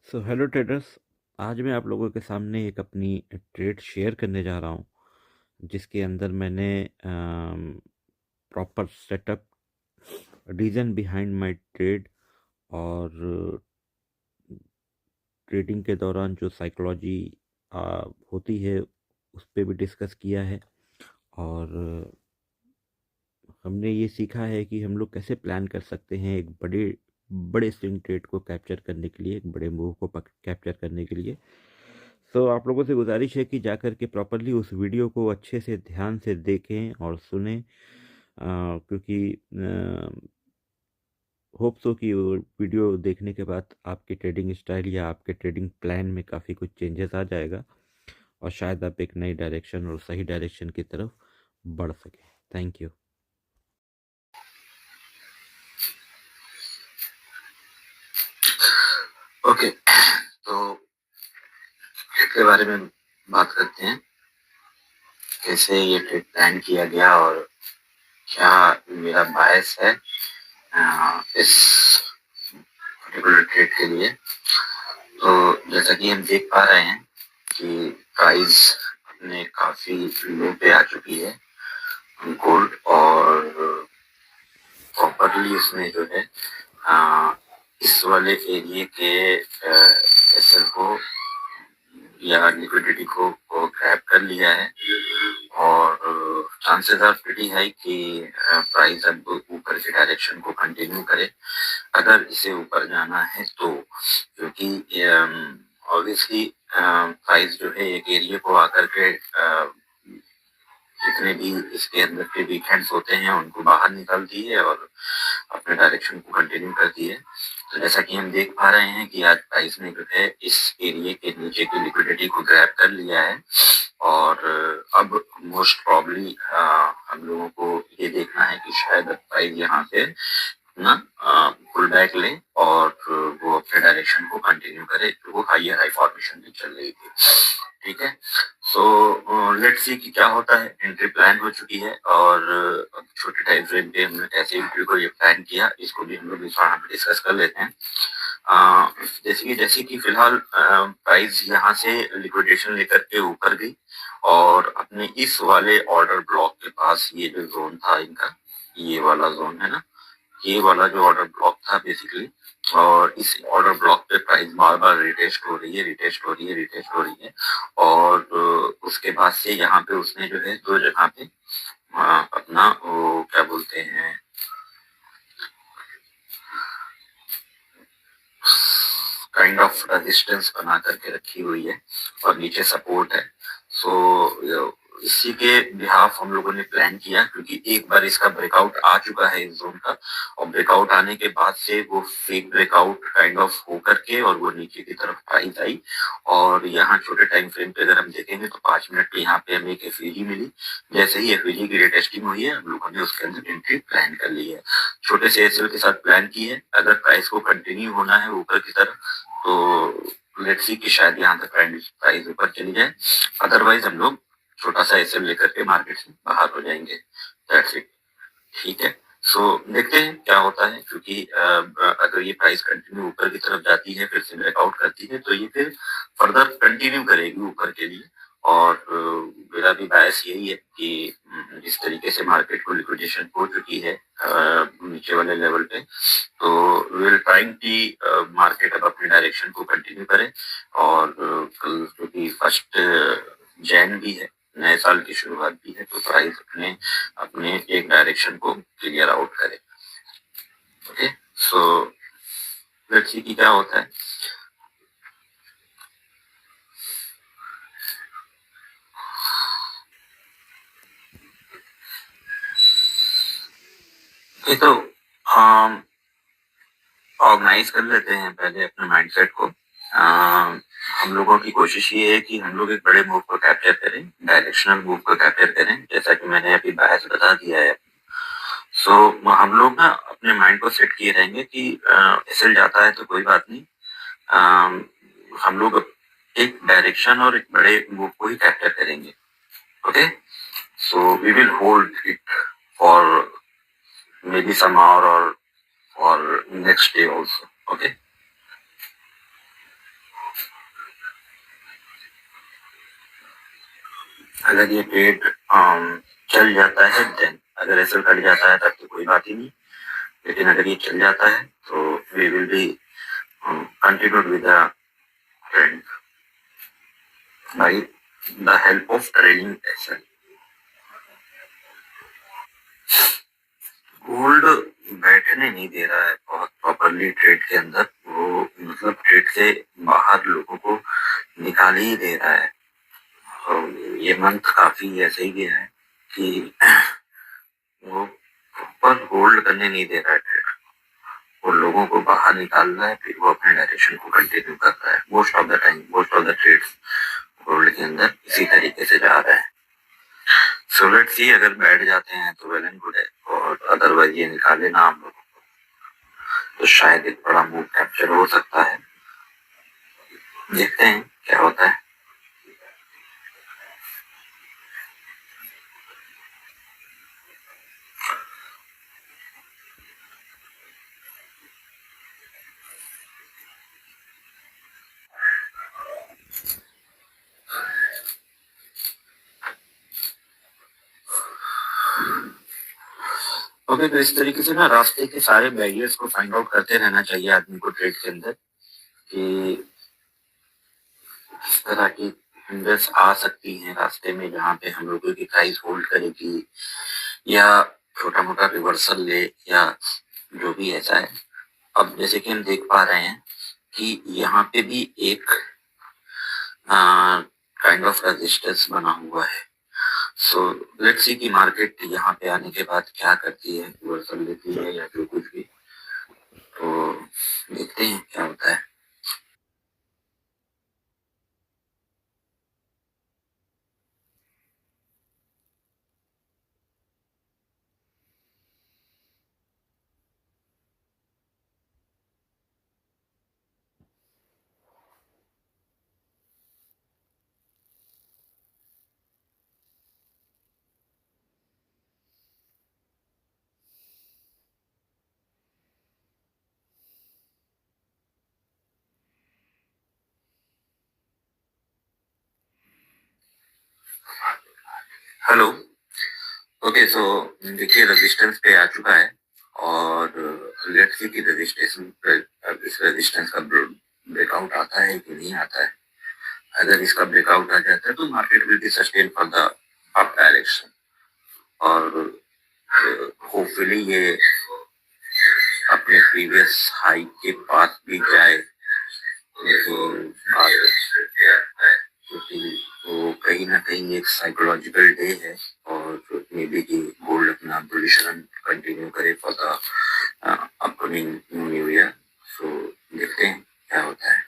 Hello traders. आज मैं आप लोगों के सामने एक अपनी ट्रेड शेयर करने जा रहा हूँ, जिसके अंदर मैंने proper setup, reason behind my trade और ट्रेडिंग के दौरान जो साइकोलॉजी होती है उस पे भी डिस्कस किया है। और हमने ये सीखा है कि हम लोग कैसे प्लान कर सकते हैं एक बड़े बड़े स्विंग ट्रेड को कैप्चर करने के लिए, एक बड़े मूव को कैप्चर करने के लिए। आप लोगों से गुजारिश है कि जाकर के प्रॉपरली उस वीडियो को अच्छे से ध्यान से देखें और सुनें, क्योंकि होप सो कि वो वीडियो देखने के बाद आपके ट्रेडिंग स्टाइल या आपके ट्रेडिंग प्लान में काफ़ी कुछ चेंजेस आ जाएगा और शायद आप एक नई डायरेक्शन और सही डायरेक्शन की तरफ बढ़ सकें। Thank you. ओके, तो ट्रेड के बारे में बात करते हैं। कैसे ये ट्रेड प्लान किया गया और क्या मेरा बायस है इस पर्टिकुलर ट्रेड के लिए। तो जैसा कि हम देख पा रहे हैं कि प्राइस अपने काफी लो पे आ चुकी है गोल्ड, और प्रॉपरली उसने जो है इस वाले एरिया के एसएल को या लिक्विडिटी को ग्रैब कर लिया है, और चांसेस आर प्रीटी हाई कि प्राइस अब ऊपर के डायरेक्शन को कंटिन्यू करे अगर इसे ऊपर जाना है तो, क्योंकि ऑब्वियसली प्राइस जो है एक एरिया को आकर के जितने भी इसके अंदर के वीकेंड्स होते हैं उनको बाहर निकाल दी है और अपने डायरेक्शन को कंटिन्यू कर दी है। तो जैसा कि हम देख पा रहे हैं कि आज प्राइस ने जो है इस एरिया के नीचे की लिक्विडिटी को ग्रैब कर लिया है, और अब मोस्ट प्रॉब्ली हम लोगों को ये देखना है कि शायद प्राइस यहाँ से ना पुल बैक ले और वो अपने डायरेक्शन को कंटिन्यू करे जो वो हायर हाई फॉर्मेशन में चल रही थी। ठीक है, सो लेट्स सी कि क्या होता है। एंट्री प्लान हो चुकी है और छोटे टाइम फ्रेम पे हमने कैसे एंट्री को ये प्लान किया इसको भी हम लोग इस बार डिस्कस कर लेते हैं। जैसे कि फिलहाल प्राइस यहाँ से लिक्विडेशन लेकर के ऊपर गई और अपने इस वाले ऑर्डर ब्लॉक के पास, ये जो जोन था इनका, ये वाला जोन है ना, ये वाला जो ऑर्डर ब्लॉक था बेसिकली, और इस ऑर्डर ब्लॉक पे प्राइस बार बार रिटेस्ट हो रही है, रिटेस्ट हो रही है, रिटेस्ट हो रही है। और उसके बाद से यहाँ पे उसने जो है दो जगह पे अपना वो क्या बोलते हैं काइंड ऑफ रेजिस्टेंस बना करके रखी हुई है और नीचे सपोर्ट है। सो इसी के बिहाफ हम लोगों ने प्लान किया, क्योंकि एक बार इसका ब्रेकआउट आ चुका है इस जोन का, और ब्रेकआउट आने के बाद से वो फेक ब्रेकआउट काइंड ऑफ हो करके और वो नीचे की तरफ प्राइस आई। और यहाँ छोटे टाइम फ्रेम पे अगर हम देखेंगे तो 5 मिनट पे यहाँ पे हमें एक एफईजी मिली। जैसे ही एफईजी की रिटेस्टिंग हुई है हम लोगों ने उसके अंदर एंट्री प्लान कर ली है, छोटे से एसएल के साथ प्लान की है। अगर प्राइस को कंटिन्यू होना है ऊपर की तरफ तो लेट्स सी कि शायद यहाँ तक प्राइस ऊपर चली जाए, अदरवाइज हम लोग छोटा सा एसएल लेकर के मार्केट से बाहर हो जाएंगे। That's it. ठीक है, सो देखते हैं क्या होता है, क्योंकि अगर ये प्राइस कंटिन्यू ऊपर की तरफ जाती है फिर से ब्रेकआउट करती है तो ये फिर फर्दर कंटिन्यू करेगी ऊपर के लिए। और मेरा भी बायस यही है कि जिस तरीके से मार्केट को लिक्विडेशन हो चुकी है नीचे वाले लेवल पे, तो विल ट्राइंग की मार्केट अब अपने डायरेक्शन को कंटिन्यू करे। और कल क्योंकि फर्स्ट जैन भी है, नए साल की शुरुआत भी है, तो प्राइस अपने अपने एक डायरेक्शन को क्लियर आउट करे। ओके, सो लेट्स सी कि क्या होता है। ये तो ऑर्गेनाइज कर लेते हैं पहले अपने माइंडसेट को। हम लोगों की कोशिश ये है कि हम लोग एक बड़े मूव को कैप्चर करें, डायरेक्शनल मूव को कैप्चर करें, जैसा कि मैंने अभी बायस बता दिया है। सो हम लोग ना अपने माइंड को सेट किए रहेंगे कि एसएल जाता है तो कोई बात नहीं, हम लोग एक डायरेक्शन और एक बड़े मूव को ही कैप्चर करेंगे। Okay, so we will hold it for maybe some hour और नेक्स्ट डे ऑल्सो। ओके, अगर ये ट्रेड चल जाता है देन, अगर एसएल कट जाता है तब तो कोई बात ही नहीं, लेकिन अगर ये चल जाता है तो we will be continued with the trend by the help of trading SL. Gold बैठने नहीं दे रहा है बहुत प्रॉपरली ट्रेड के अंदर, वो मतलब ट्रेड से बाहर लोगों को निकाल ही दे रहा है। और ये मंथ काफी ऐसे ही गया है कि वो प्रॉपर होल्ड करने नहीं दे रहा है ट्रेड, वो लोगों को बाहर निकाल रहा है, फिर वो अपने डायरेक्शन को कंटिन्यू कर रहा है। Most of the time most of the trades gold के अंदर इसी तरीके से जा रहा है। सो लेट्स सी, अगर बैठ जाते हैं तो वेल एंड गुड है, और अदरवाइज ये निकाले ना हम लोग तो शायद एक बड़ा मूव कैप्चर हो सकता है। देखते हैं क्या होता है। ओके, तो इस तरीके से ना रास्ते के सारे बैरियर्स को फाइंड आउट करते रहना चाहिए आदमी को ट्रेड के अंदर, कि इस तरह की हिंड्रेंस आ सकती हैं रास्ते में जहाँ पे हम लोगों की प्राइस होल्ड करेगी, या छोटा मोटा रिवर्सल ले, या जो भी ऐसा है। अब जैसे कि हम देख पा रहे हैं कि यहाँ पे भी एक काइंड ऑफ रेजिस्टेंस बना हुआ है। सो लेट्स सी कि मार्केट यहाँ पे आने के बाद क्या करती है, रिवर्सल लेती है या फिर कुछ भी, तो देखते हैं क्या होता है। हेलो, ओके, सो देखिए रेजिस्टेंस पे आ चुका है, और लेट्स सी कि इस रेजिस्टेंस का ब्रेकआउट आता है कि नहीं आता है। अगर इसका ब्रेकआउट आ जाता है तो market will be sustain for the up direction, और होपफुली ये अपने प्रीवियस हाई के पास भी जाए, लेकिन क्योंकि वो कहीं ना कहीं एक साइकोलॉजिकल डे है, और मे बी कि गोल्ड अपना बुलिश रन कंटिन्यू करे for the upcoming new year. So देखते हैं क्या होता है।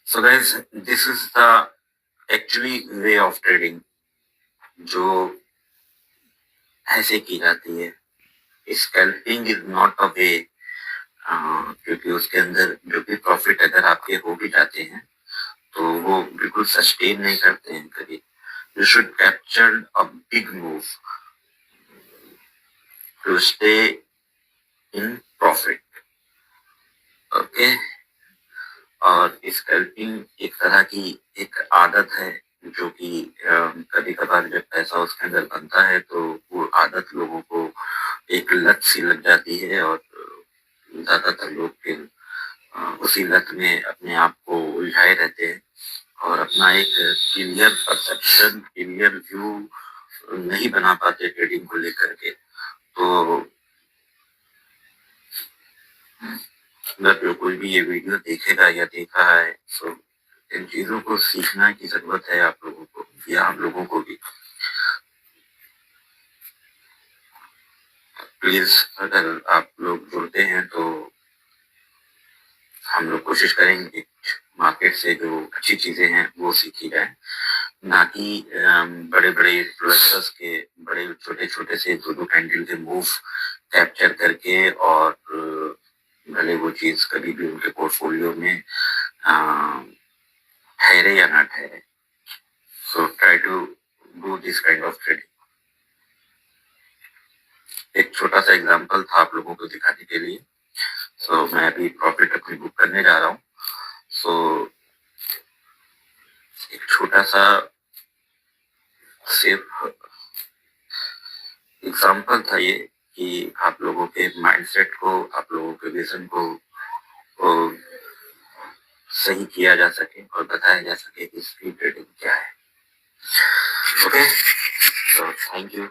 So guys, this is the actually way of trading जो ऐसे की जाती है। Scalping is not a way, क्योंकि उसके अंदर जो भी प्रॉफिट अगर आपके हो भी जाते हैं तो वो बिल्कुल सस्टेन नहीं करते हैं कभी। You should capture a big move to stay in profit. Okay, और स्कैल्पिंग एक तरह की एक आदत है, जो कि कभी कभार जब पैसा उसके अंदर बनता है तो वो आदत लोगों को एक लत सी लग जाती है, और ज्यादातर लोग फिर उसी लत में अपने आप को उलझाए रहते हैं, और अपना एक क्लियर परसेप्शन, क्लियर व्यू नहीं बना पाते ट्रेडिंग को लेकर के। तो अगर कोई भी ये वीडियो देखेगा या देखा है तो इन चीजों को सीखना की जरूरत है आप लोगों को, या हम लोगों को भी। प्लीज अगर आप लोग जुड़ते हैं तो हम लोग कोशिश करेंगे मार्केट से जो अच्छी चीजें हैं वो सीखी जाए, ना कि बड़े बड़े इन्फ्लुएंसर्स के बड़े छोटे छोटे से दो दो कैंडल के मूव कैप्चर करके, और भले वो चीज कभी भी उनके पोर्टफोलियो में ठहरे या ना ठहरे। So try to do this kind of trading. एक छोटा सा एग्जांपल था आप लोगों को दिखाने के लिए। सो मैं अभी प्रॉफिट अपनी बुक करने जा रहा हूँ, सो एक छोटा सा सिर्फ एग्जाम्पल था ये कि आप लोगों के माइंडसेट को, आप लोगों के विजन को सही किया जा सके और बताया जा सके कि स्पीड ट्रेडिंग क्या है। ओके, तो थैंक यू।